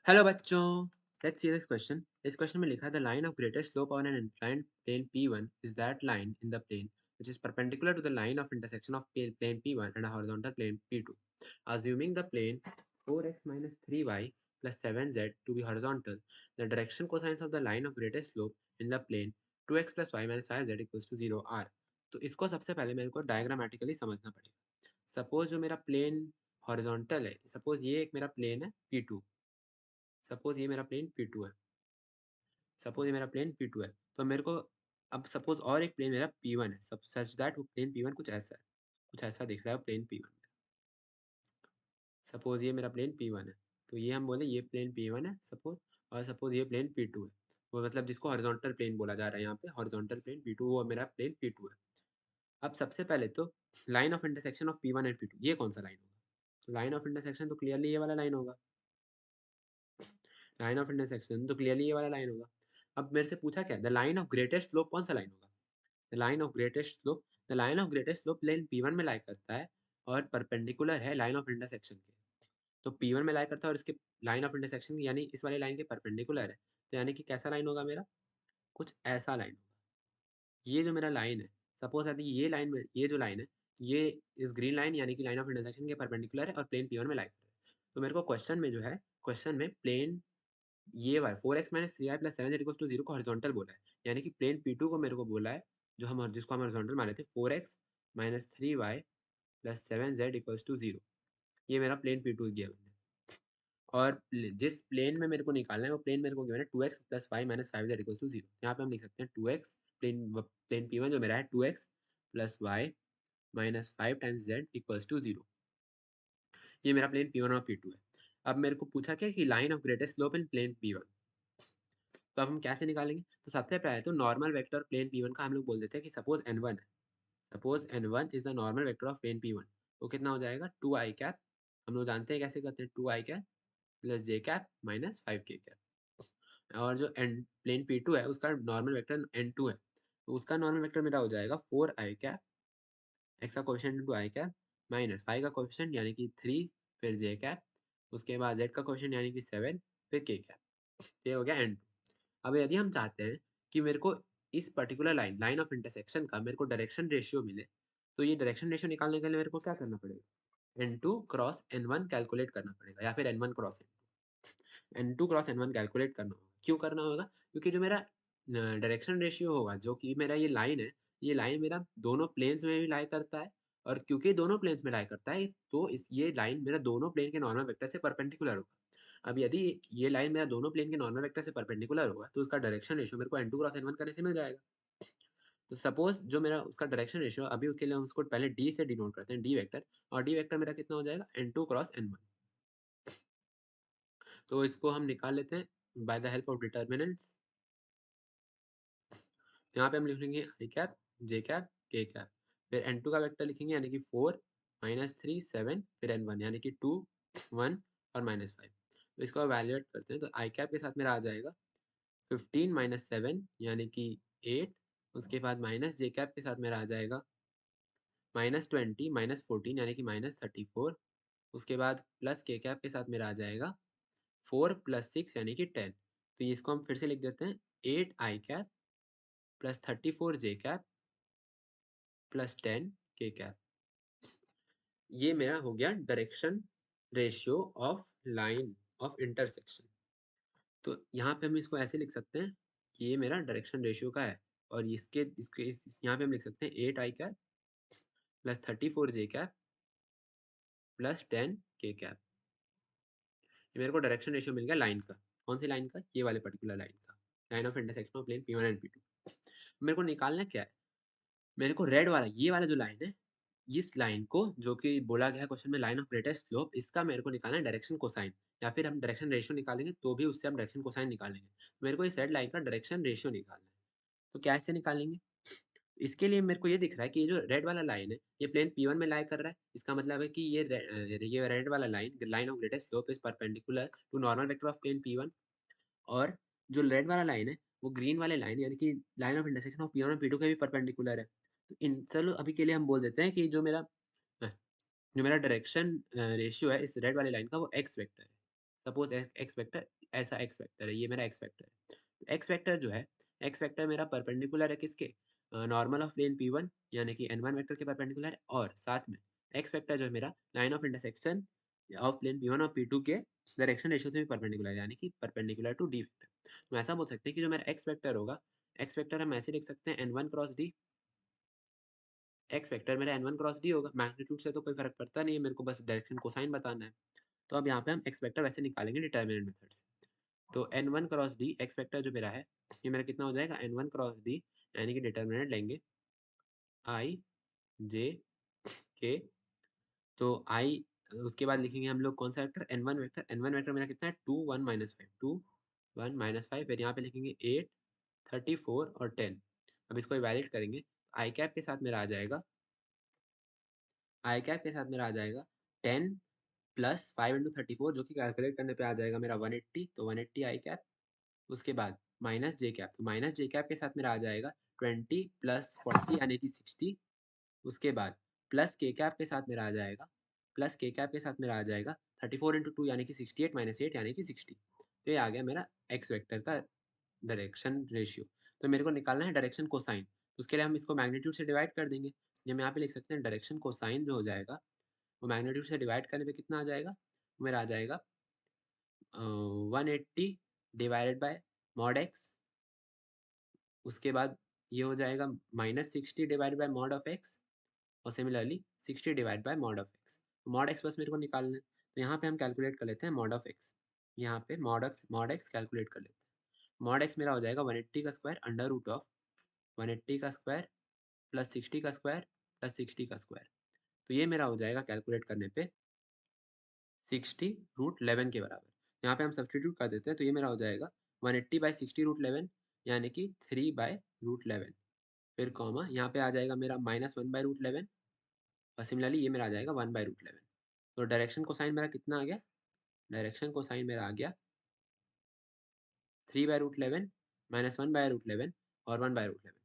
Hello बच्चों, let's see this question. इस question में लिखा है the line of greatest slope on an inclined plane P1 is that line in the plane which is perpendicular to the line of intersection of plane P1 and a horizontal plane P2. Assuming the plane 4x minus 3y plus 7z to be horizontal, the direction cosines of the line of greatest slope in the plane 2x plus y minus 5z equals to 0 are. तो इसको सबसे पहले मेरे को diagrammatically समझना पड़ेगा। Suppose जो मेरा प्लेन हॉरिजॉन्टल है, सपोज ये एक मेरा प्लेन है P2, सपोज ये मेरा प्लेन P2 है, सपोज ये मेरा प्लेन P2 है, तो मेरे को अब सपोज और एक प्लेन मेरा P1 है, सब सच दैट वो प्लेन P1 कुछ ऐसा है, कुछ ऐसा दिख रहा है प्लेन P1 में। सपोज ये मेरा प्लेन P1 है, तो ये हम बोले ये प्लेन P1 है सपोज, और सपोज ये प्लेन P2 है, वो मतलब जिसको हॉरिजॉन्टल प्लेन बोला जा रहा है यहाँ पे, हॉरिजॉन्टल प्लेन P2 वो मेरा प्लेन P2 है। अब सबसे पहले तो line of intersection of P1 and P2 ये कौन सा लाइन होगा? तो लाइन ऑफ इंटरसेक्शन तो क्लियरली ये वाला लाइन होगा, लाइन ऑफ इंटरसेक्शन तो क्लियरली ये वाला लाइन होगा। अब मेरे से पूछा क्या, the line of greatest slope कौन सा लाइन होगा? The line of greatest slope, the line of greatest slope plane P1 में लाई करता है और परपेंडिकुलर है लाइन ऑफ इंटरसेक्शन के। तो P1 में लाई करता है और इसके लाइन ऑफ इंटरसेक्शन यानी इस वाले लाइन के परपेंडिकुलर है, तो यानी कि कैसा लाइन होगा मेरा, कुछ ऐसा लाइन होगा। ये जो मेरा लाइन है, सपोज यदि ये लाइन में, ये जो लाइन है, ये इस ग्रीन लाइन यानी कि लाइन ऑफ इंटरसेक्शन के परपेंडिकुलर है और प्लेन P1 में लाई कर रहा है। तो मेरे को क्वेश्चन में जो है, क्वेश्चन में प्लेन ये वाला 4x minus 3y plus 7z equals to 0 को हॉरिजॉन्टल बोला है, यानी कि प्लेन P2 को मेरे को बोला है, जो हम जिसको हम हॉरिजॉन्टल माने थे, 4x minus 3y plus 7z equals to 0, ये मेरा प्लेन P2 दिया मैंने। और जिस प्लेन में मेरे को निकालना है वो प्लेन मेरे को गिवन है 2x plus y minus 5z equals to 0। यहाँ पे हम लिख सकते हैं 2x, प्लेन P1 जो मेरा है 2x plus y minus 5 times z equals to 0, ये मेरा प्लेन P1 और P2 है। अब मेरे को पूछा क्या कि line of greatest slope in plane P1, तो अब हम कैसे निकालेंगे? तो सबसे पहले तो नॉर्मल वेक्टर प्लेन P1 का हम लोग बोल देते हैं कि सपोज N1 है, suppose N1 is the normal vector of plane P1, तो कितना हो जाएगा 2i कैप, हम लोग जानते हैं कैसे करते हैं, 2i cap plus j cap minus 5k cap. और जो एन प्लेन P2 है उसका नॉर्मल वेक्टर N2 है, तो उसका नॉर्मल वेक्टर मेरा हो जाएगा 4i कैप, x का coefficient into i cap minus 5 का कोएफिशिएंट यानी कि 3, फिर j कैप, उसके बाद z का कोएफिशिएंट यानी कि 7, फिर k कैप, ये हो गया N2। अब यदि हम चाहते हैं कि मेरे को इस particular line, line of intersection का मेरे को डायरेक्शन रेशियो मिले, तो ये डायरेक्शन रेशियो निकालने के लिए मेरे को क्या करना पड़ेगा, N2 क्रॉस N1 कैलकुलेट करना पड़ेगा, या फिर N1 cross N2 cross N1 calculate करना होगा। क्यों करना होगा? क्योंकि जो मेरा डायरेक्शन रेशियो होगा, जो कि मेरा ये लाइन है, ये लाइन मेरा दोनों प्लेन्स में भी लाई करता है, और क्योंकि दोनों प्लेन्स में लाई करता है, तो इस ये लाइन मेरा दोनों प्लेन के नॉर्मल वेक्टर से परपेंडिकुलर होगा। अब यदि ये लाइन मेरा दोनों प्लेन के नॉर्मल वेक्टर से परपेंडिकुलर होगा, तो उसका डायरेक्शन रेशियो मेरे को N2 क्रॉस N1 करने से मिल जाएगा। तो सपोज जो मेरा उसका डायरेक्शन रेशियो, अभी उसके लिए हम उसको पहले D से डिनोट करते हैं, D वेक्टर, और D वेक्टर मेरा कितना हो जाएगा N2 क्रॉस N1। तो इसको हम निकाल लेते हैं by the help of determinants. यहाँ पे हम लिखेंगे आई कैप, जे कैप, के कैप, फिर N2 का वेक्टर लिखेंगे यानी कि 4 माइनस 3 7, फिर N1 यानी कि 2 1 और माइनस 5। तो इसको वैल्यूएट करते हैं, तो आई कैप के साथ मेरा आ जाएगा 15 माइनस 7 यानी कि 8, उसके बाद माइनस जे कैप के साथ मेरा आ जाएगा माइनस 20 माइनस 14 यानी कि माइनस 34, उसके बाद प्लस के कैप के साथ मेरा आ जाएगा 4 प्लस 6 यानी कि 10। तो इसको हम फिर से लिख देते हैं 8 आई कैप प्लस 34 जे कैप प्लस 10 के कैप। ये मेरा हो गया direction ratio of line of intersection. तो यहाँ पे हम इसको ऐसे लिख सकते हैं कि ये मेरा डायरेक्शन रेशियो का है, और इसके इसके यहाँ पे हम लिख सकते हैं 8 आई कैप प्लस 34 जे कैप प्लस 10 के कैप। ये मेरे को डायरेक्शन रेशियो मिल गया लाइन का। कौन सी लाइन का? ये वाले पर्टिकुलर लाइन का, line of intersection of plane P1 and P2। मेरे को निकालना क्या है, मेरे को रेड वाला, ये वाला जो लाइन है, इस लाइन को, जो कि बोला गया है क्वेश्चन में लाइन ऑफ ग्रेटेस्ट स्लोप, इसका मेरे को निकालना है डायरेक्शन कोसाइन, या फिर हम डायरेक्शन रेशियो निकालेंगे तो भी उससे हम डायरेक्शन कोसाइन निकालेंगे। मेरे को इस रेड लाइन का डायरेक्शन रेशियो निकालना है, तो कैसे निकालेंगे? इसके लिए मेरे को ये दिख रहा है कि ये जो रेड वाला लाइन है, ये प्लेन P1 में लाई कर रहा है, इसका मतलब है कि ये रेड वाला line, line of greatest slope is perpendicular to normal vector of plane P1, और जो रेड वाला लाइन है वो ग्रीन वाले लाइन यानी कि line of intersection of P1 और P2 के भी परपेंडिकुलर है। तो इन चलो अभी के लिए हम बोल देते हैं कि जो मेरा डायरेक्शन रेशियो है इस रेड वाली लाइन का, वो एक्स वेक्टर है। सपोज एक्स वेक्टर ऐसा एक्स वेक्टर है, ये मेरा एक्स वेक्टर है। तो एक्स वेक्टर जो है, एक्स वेक्टर मेरा परपेंडिकुलर है किसके, नॉर्मल ऑफ प्लेन P1 यानी कि n1 वेक्टर के परपेंडिकुलर है, और साथ में एक्स वेक्टर जो है मेरा line of intersection of plane P1 और P2 के डायरेक्शन रेशियो से भी परपेंडिकुलर है, यानी कि परपेंडिकुलर टू डी वेक्टर। तो ऐसा बोल सकते हैं कि जो मेरा एक्स वेक्टर होगा, एक्स वेक्टर हम ऐसे लिख सकते हैं n1 cross D. X vector मेरा n1 क्रॉस डी होगा, मैग्नीट्यूड से तो कोई फर्क पड़ता नहीं है, मेरे को बस डायरेक्शन कोसाइन बताना है। तो अब यहाँ पे हम एक्स वेक्टर वैसे निकालेंगे डिटर्मिनेंट मेथड से। तो n1 cross D x vector जो मेरा है, ये मेरा कितना हो जाएगा, n1 क्रॉस डी यानी कि डिटर्मिनेंट लेंगे i j k। तो i उसके बाद लिखेंगे हम लोग कौन सा vector, n1 vector. n1 vector मेरा कितना है 2 1 -5, 2 1 -5। फिर यहाँ पे लिखेंगे 8 34 और 10। अब इसको इवैल्यूएट करेंगे, आई कैप के साथ मेरा आ जाएगा, आई कैप के साथ मेरा आ जाएगा 10 प्लस 5 इंटू 34, जो कि कैलकुलेट करने पे आ जाएगा मेरा 180। तो 180 आई कैप, उसके बाद माइनस जे कैप, तो माइनस जे कैप के साथ मेरा आ जाएगा 20 प्लस 40 यानी कि 60। उसके बाद प्लस के कैप के साथ मेरा आ जाएगा, प्लस के कैप के साथ मेरा आ जाएगा 34 इंटू 2 यानी कि 68 माइनस 8 यानी कि 60। तो ये आ गया मेरा एक्स वेक्टर का डायरेक्शन रेशियो। तो मेरे को निकालना है डायरेक्शन कोसाइन, तो उसके लिए हम इसको मैग्नीट्यूड से डिवाइड कर देंगे। जब हम यहाँ पे लिख सकते हैं डायरेक्शन कोसाइन जो हो जाएगा, वो मैग्नीट्यूड से डिवाइड करने पे कितना आ जाएगा, वो मेरा आ जाएगा 180 डिवाइडेड बाय मॉड एक्स। उसके बाद ये हो जाएगा -60 divided by mod of x, और similarly 60 divide by mod of x. Mod x बस मेरे को निकालना है, तो यहाँ पे हम कैलकुलेट कर लेते हैं मॉड ऑफ एक्स। यहाँ पे मॉड एक्स कैलकुलेट कर लेते हैं। मॉड एक्स मेरा हो जाएगा 180 का स्क्वायर अंडर रूट ऑफ 180 का स्क्वायर प्लस 60 का स्क्वायर प्लस 60 का स्क्वायर। तो ये मेरा हो जाएगा कैलकुलेट करने पे 60 रूट 11 के बराबर। यहाँ पे हम सब्सटीट्यूट कर देते हैं, तो ये मेरा हो जाएगा 180 बाई 60 रूट 11 यानी कि 3 बाई रूट 11। फिर कॉमा यहाँ पे आ जाएगा मेरा -1 बाई रूट 11, और सिमिलरली ये मेरा आ जाएगा 1 बाई रूट 11। तो डायरेक्शन कोसाइन मेरा कितना आ गया, डायरेक्शन कोसाइन मेरा आ गया 3 बाई रूट 11 -1 बाई रूट 11 और 1 बाई रूट 11।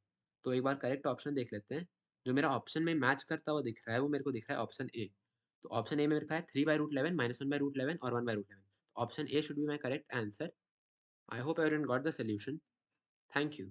तो एक बार करेक्ट ऑप्शन देख लेते हैं। जो मेरा ऑप्शन में मैच करता हुआ दिख रहा है, वो मेरे को दिख रहा है ऑप्शन ए। तो ऑप्शन ए में लिखा है 3 बाई रूट 11 -1 बाई रूट 11 और 1 by root 11। Option A should be my correct answer. I hope everyone got the solution. Thank you.